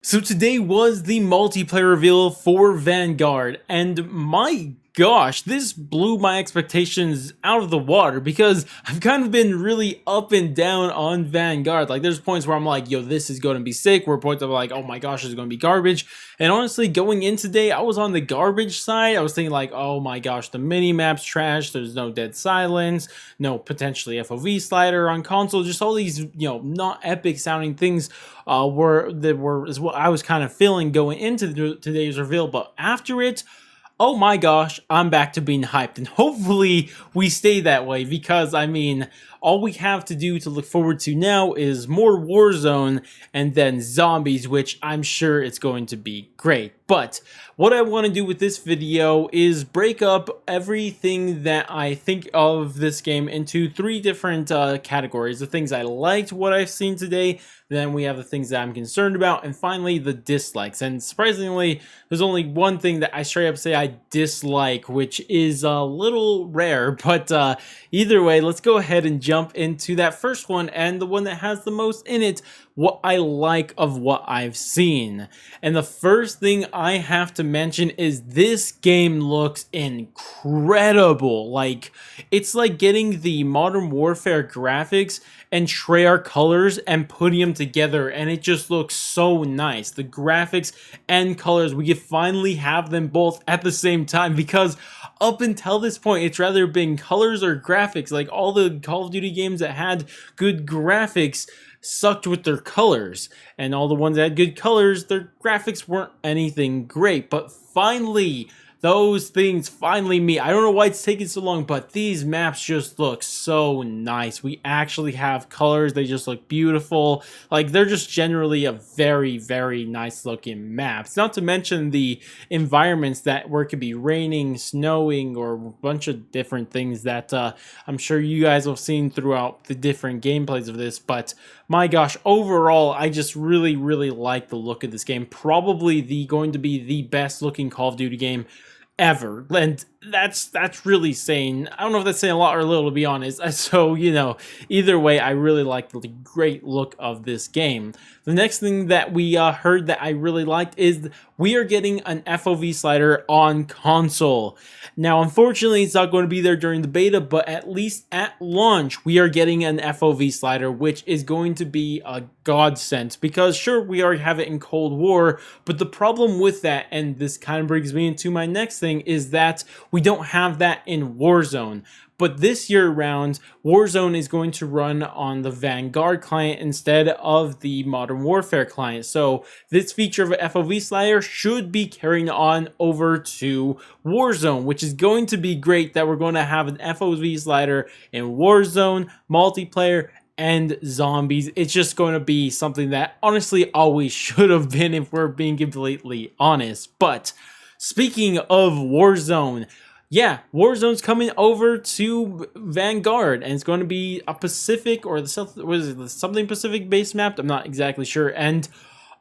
So today was the multiplayer reveal for Vanguard, and my gosh, this blew my expectations out of the water because I've kind of been really up and down on Vanguard. Like, there's points where I'm like, yo, this is going to be sick, where points I'm like, oh my gosh, this is going to be garbage. And honestly, going in today, I was on the garbage side. I was thinking like, oh my gosh, the mini-map's trash, there's no dead silence, no potentially FOV slider on console, just all these, not epic sounding things is what I was kind of feeling going into today's reveal. But after it, oh my gosh, I'm back to being hyped, and hopefully we stay that way, because I mean, all we have to do to look forward to now is more Warzone and then zombies, which I'm sure it's going to be great. But what I want to do with this video is break up everything that I think of this game into three different categories. The things I liked, what I've seen today, then we have the things that I'm concerned about, and finally the dislikes. And surprisingly, there's only one thing that I straight up say I dislike, which is a little rare. But either way, let's go ahead and jump into that first one, and the one that has the most in it, what I like of what I've seen. And the first thing I have to mention is this game looks incredible. Like, it's like getting the Modern Warfare graphics and Treyarch colors and putting them together, and it just looks so nice. The graphics and colors, we can finally have them both at the same time, because up until this point, it's rather been colors or graphics. Like, all the Call of Duty games that had good graphics sucked with their colors, and all the ones that had good colors, their graphics weren't anything great. But finally, those things finally meet. I don't know why it's taking so long, but these maps just look so nice. We actually have colors. They just look beautiful. Like, they're just generally a very, very nice looking maps. Not to mention the environments where it could be raining, snowing, or a bunch of different things that I'm sure you guys have seen throughout the different gameplays of this. But my gosh, overall, I just really, really like the look of this game. Probably going to be the best looking Call of Duty game ever, and that's really saying, I don't know if that's saying a lot or a little, to be honest. So, either way, I really like the great look of this game. The next thing that we heard that I really liked is we are getting an FOV slider on console. Now, unfortunately, it's not going to be there during the beta, but at least at launch, we are getting an FOV slider, which is going to be a godsend, because sure, we already have it in Cold War, but the problem with that, and this kind of brings me into my next thing, is that we don't have that in Warzone. But this year round, Warzone is going to run on the Vanguard client instead of the Modern Warfare client. So this feature of an FOV slider should be carrying on over to Warzone, which is going to be great, that we're going to have an FOV slider in Warzone, multiplayer, and zombies. It's just going to be something that honestly always should have been, if we're being completely honest. But speaking of Warzone, yeah, Warzone's coming over to Vanguard, and it's going to be a Pacific, or something Pacific based map. I'm not exactly sure. And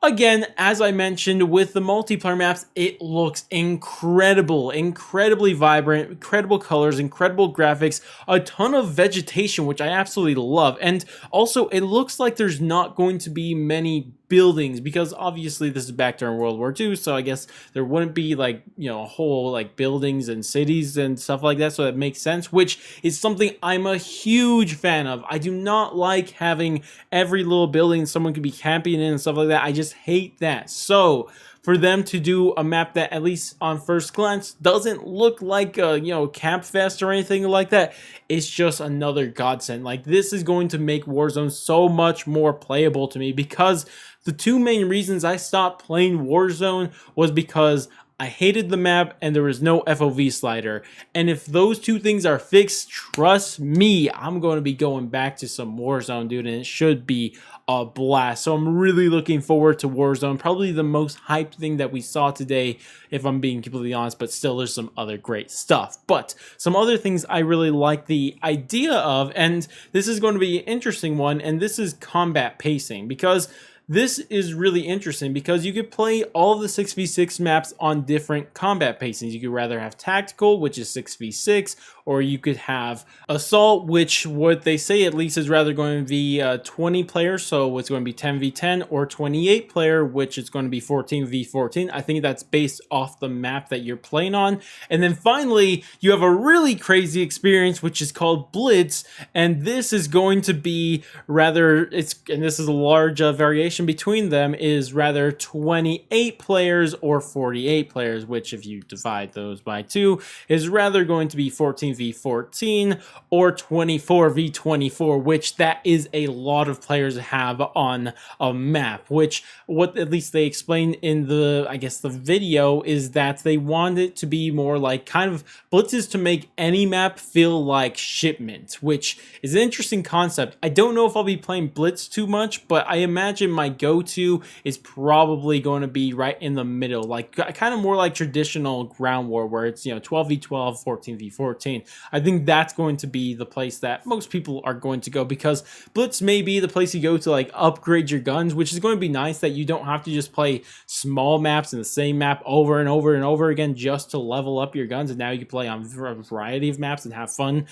again, as I mentioned with the multiplayer maps, it looks incredible, incredibly vibrant, incredible colors, incredible graphics, a ton of vegetation, which I absolutely love. And also, it looks like there's not going to be many buildings, because obviously this is back during World War II, so I guess there wouldn't be like, a whole like buildings and cities and stuff like that, so that makes sense, which is something I'm a huge fan of. I do not like having every little building someone could be camping in and stuff like that. I just hate that. So for them to do a map that, at least on first glance, doesn't look like a camp fest or anything like that, it's just another godsend. Like, this is going to make Warzone so much more playable to me, because the two main reasons I stopped playing Warzone was because I hated the map and there was no FOV slider. And if those two things are fixed, trust me, I'm going to be going back to some Warzone, dude, and it should be a blast. So I'm really looking forward to Warzone. Probably the most hyped thing that we saw today, if I'm being completely honest, but still there's some other great stuff. But some other things I really like the idea of, and this is going to be an interesting one, and this is combat pacing, because this is really interesting because you could play all of the 6v6 maps on different combat pacings. You could rather have tactical, which is 6v6, or you could have assault, which what they say at least is rather going to be 20 players, so it's going to be 10v10, or 28 player, which is going to be 14v14. I think that's based off the map that you're playing on. And then finally, you have a really crazy experience, which is called Blitz, and this is going to be rather, and this is a large variation between them, is rather 28 players or 48 players, which if you divide those by 2 is rather going to be 14v14 or 24v24, which that is a lot of players to have on a map, which what at least they explained in the, I guess, the video is that they want it to be more like kind of blitzes to make any map feel like Shipment, which is an interesting concept. I don't know if I'll be playing Blitz too much, but I imagine my go-to is probably going to be right in the middle, like kind of more like traditional ground war where it's, 12v12, 14v14. I think that's going to be the place that most people are going to go, because Blitz may be the place you go to like upgrade your guns, which is going to be nice that you don't have to just play small maps in the same map over and over and over again just to level up your guns, and now you can play on a variety of maps and have fun,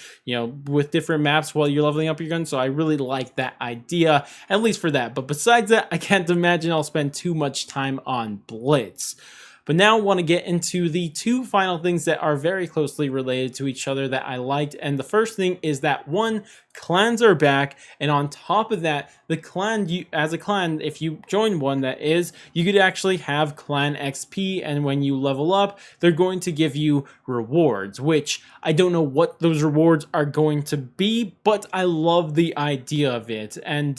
with different maps while you're leveling up your guns. So I really like that idea, at least for that. But besides that, I can't imagine I'll spend too much time on Blitz. But now I want to get into the two final things that are very closely related to each other that I liked. And the first thing is that, one, clans are back, and on top of that, the clan, as a clan, if you join one, that is, you could actually have clan XP, and when you level up, they're going to give you rewards, which I don't know what those rewards are going to be, but I love the idea of it. And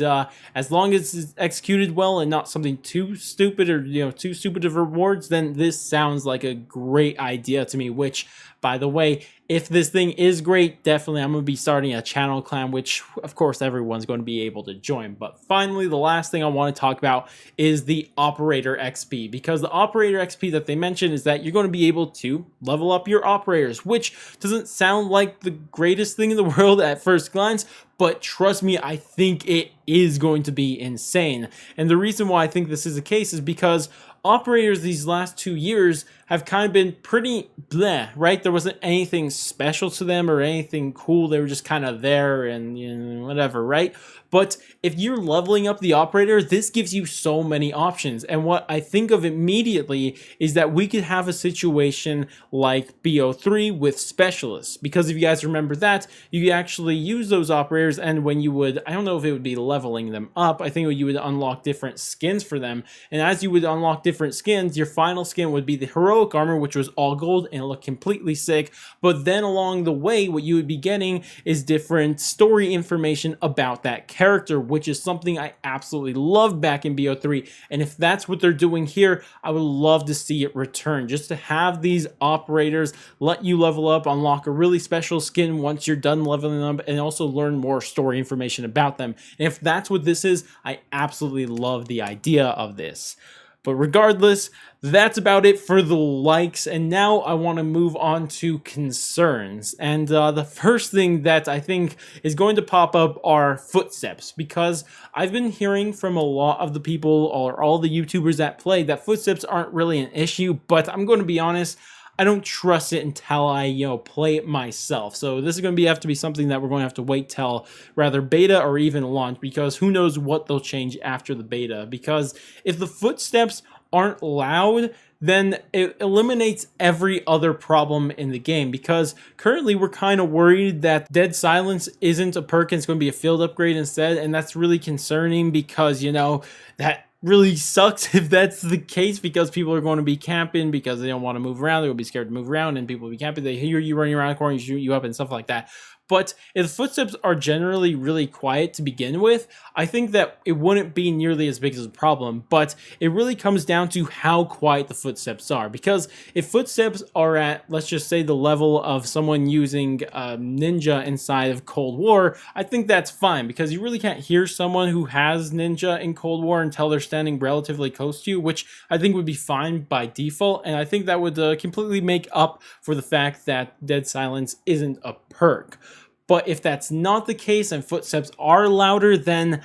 as long as it's executed well and not something too stupid or too stupid of rewards, then this sounds like a great idea to me, which, by the way, if this thing is great, definitely I'm going to be starting a channel clan, which of course everyone's going to be able to join. But finally, the last thing I want to talk about is the operator XP, because the operator XP that they mentioned is that you're going to be able to level up your operators, which doesn't sound like the greatest thing in the world at first glance, but trust me, I think it is going to be insane. And the reason why I think this is the case is because operators these last 2 years have kind of been pretty bleh, right? There wasn't anything special to them or anything cool. They were just kind of there and whatever, right? But if you're leveling up the operator, this gives you so many options. And what I think of immediately is that we could have a situation like BO3 with specialists, because if you guys remember that, you could actually use those operators, and when you would, I don't know if it would be leveling them up, I think you would unlock different skins for them. And as you would unlock different skins, your final skin would be the heroic armor, which was all gold and it looked completely sick. But then along the way, what you would be getting is different story information about that character, which is something I absolutely loved back in BO3. And if that's what they're doing here, I would love to see it return, just to have these operators let you level up, unlock a really special skin once you're done leveling up, and also learn more story information about them. And if that's what this is, I absolutely love the idea of this. But regardless, that's about it for the likes, and now I want to move on to concerns. And the first thing that I think is going to pop up are footsteps, because I've been hearing from a lot of the people or all the YouTubers that play that footsteps aren't really an issue, but I'm going to be honest, I don't trust it until I, play it myself. So this is going to have to be something that we're going to have to wait till rather beta or even launch, because who knows what they'll change after the beta. Because if the footsteps aren't loud, then it eliminates every other problem in the game, because currently we're kind of worried that dead silence isn't a perk and it's going to be a field upgrade instead, and that's really concerning because, that really sucks if that's the case, because people are going to be camping because they don't want to move around. They're going to be scared to move around, and people will be camping. They hear you running around the corner, shoot you up and stuff like that. But if the footsteps are generally really quiet to begin with, I think that it wouldn't be nearly as big as a problem. But it really comes down to how quiet the footsteps are. Because if footsteps are at, let's just say, the level of someone using Ninja inside of Cold War, I think that's fine. Because you really can't hear someone who has Ninja in Cold War until they're standing relatively close to you, which I think would be fine by default. And I think that would completely make up for the fact that dead silence isn't a perk. But if that's not the case and footsteps are louder, then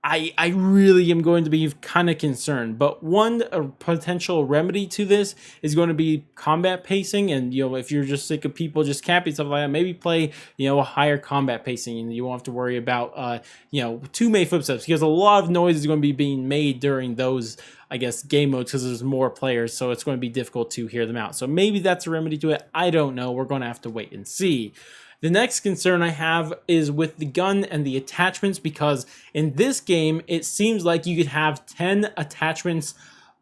I really am going to be kind of concerned. But one potential remedy to this is going to be combat pacing. And, you know, if you're just sick of people just camping, stuff like that, maybe play, you know, a higher combat pacing, and you won't have to worry about, you know, too many footsteps, because a lot of noise is going to be being made during those, I guess, game modes, because there's more players, so it's going to be difficult to hear them out. So maybe that's a remedy to it. I don't know. We're going to have to wait and see. The next concern I have is with the gun and the attachments, because in this game, it seems like you could have 10 attachments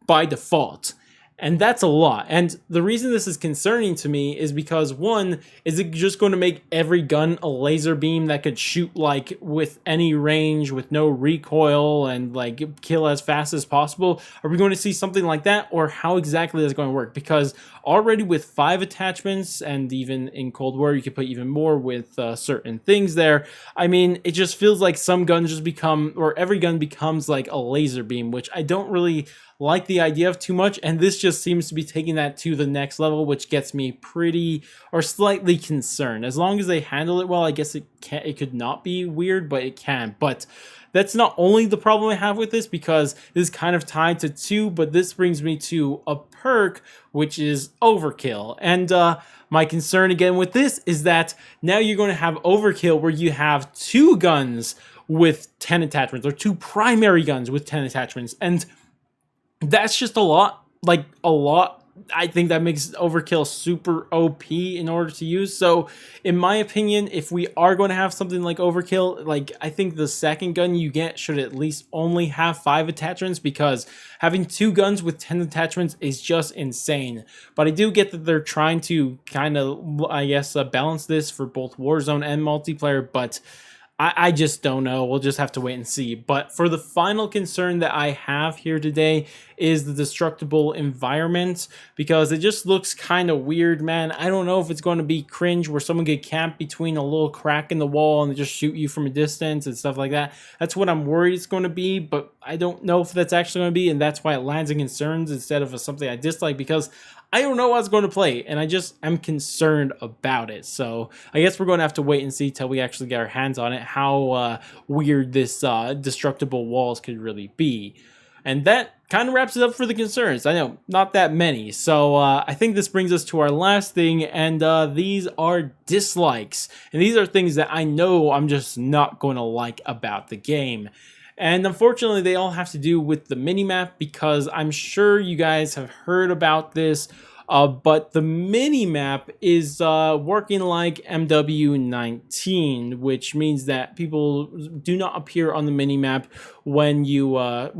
by default. And that's a lot. And the reason this is concerning to me is because, one, is it just going to make every gun a laser beam that could shoot like with any range, with no recoil, and like kill as fast as possible? Are we going to see something like that, or how exactly is it going to work? Because already with 5 attachments, and even in Cold War you could put even more with certain things there, I mean, it just feels like some guns just become, or every gun becomes like a laser beam, which I don't really like the idea of too much, and this just seems to be taking that to the next level, which gets me pretty or slightly concerned. As long as they handle it well, I guess it could not be weird, but it can. But that's not only the problem I have with this, because this is kind of tied to 2, but this brings me to a perk, which is overkill. And my concern again with this is that now you're going to have overkill where you have 2 guns with 10 attachments, or 2 primary guns with 10 attachments, and that's just a lot, like a lot. I think that makes overkill super OP in order to use. So in my opinion, if we are going to have something like overkill, like I think the second gun you get should at least only have 5 attachments, because having 2 guns with 10 attachments is just insane. But I do get that they're trying to kind of, I guess, balance this for both Warzone and multiplayer, but I just don't know. We'll just have to wait and see. But for the final concern that I have here today is the destructible environment, because it just looks kind of weird, man. I don't know if it's going to be cringe where someone could camp between a little crack in the wall and they just shoot you from a distance and stuff like that. That's what I'm worried it's going to be, but I don't know if that's actually going to be, and that's why it lands in concerns instead of something I dislike, because I don't know what's going to play, and I just am concerned about it. So I guess we're going to have to wait and see till we actually get our hands on it, how weird this destructible walls could really be. And that kind of wraps it up for the concerns. I know, not that many. So I think this brings us to our last thing, and these are dislikes. And these are things that I know I'm just not going to like about the game. And unfortunately, they all have to do with the minimap, because I'm sure you guys have heard about this, but the minimap is working like MW19, which means that people do not appear on the minimap when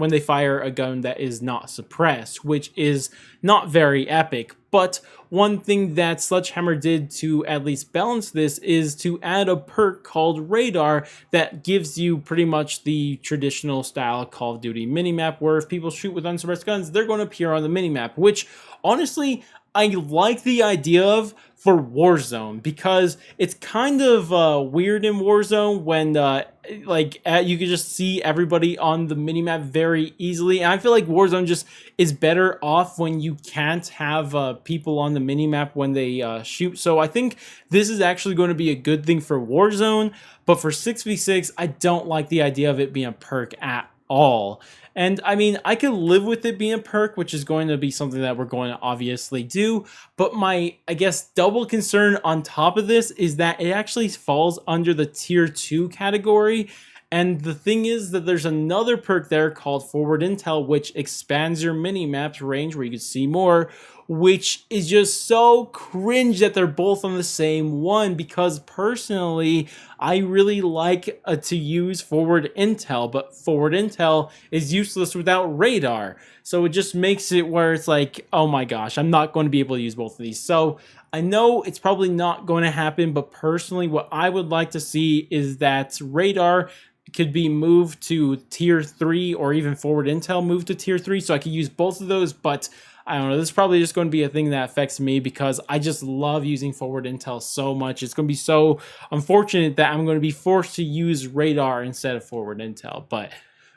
they fire a gun that is not suppressed, which is not very epic. But one thing that Sledgehammer did to at least balance this is to add a perk called Radar that gives you pretty much the traditional style Call of Duty minimap, where if people shoot with unsuppressed guns, they're going to appear on the minimap, which honestly I like the idea of for Warzone, because it's kind of weird in Warzone when you can just see everybody on the minimap very easily, and I feel like Warzone just is better off when you can't have people on the minimap when they shoot. So I think this is actually going to be a good thing for Warzone, but for 6v6 I don't like the idea of it being a perk at all. And I mean, I could live with it being a perk, which is going to be something that we're going to obviously do, but my, I guess, double concern on top of this is that it actually falls under the tier 2 category. And the thing is that there's another perk there called Forward Intel, which expands your mini-map's range where you can see more, which is just so cringe that they're both on the same one, because personally, I really like to use Forward Intel, but Forward Intel is useless without Radar. So it just makes it where it's like, oh my gosh, I'm not going to be able to use both of these. So I know it's probably not going to happen, but personally, what I would like to see is that Radar could be moved to tier 3, or even Forward Intel moved to tier 3, so I could use both of those. But I don't know, this is probably just going to be a thing that affects me, because I just love using Forward Intel so much. It's going to be so unfortunate that I'm going to be forced to use Radar instead of Forward Intel. But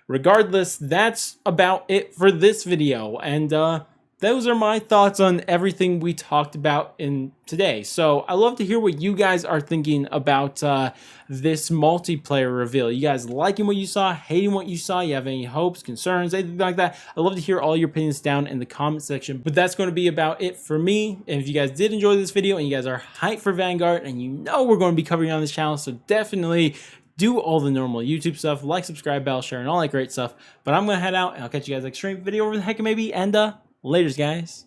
regardless, that's about it for this video. And those are my thoughts on everything we talked about in today. So I love to hear what you guys are thinking about this multiplayer reveal. You guys liking what you saw, hating what you saw, you have any hopes, concerns, anything like that? I love to hear all your opinions down in the comment section. But that's going to be about it for me. And if you guys did enjoy this video and you guys are hyped for Vanguard, and you know we're going to be covering on this channel, so definitely do all the normal YouTube stuff, like, subscribe, bell, share, and all that great stuff. But I'm going to head out, and I'll catch you guys next stream video over the heck of maybe, and laters, guys.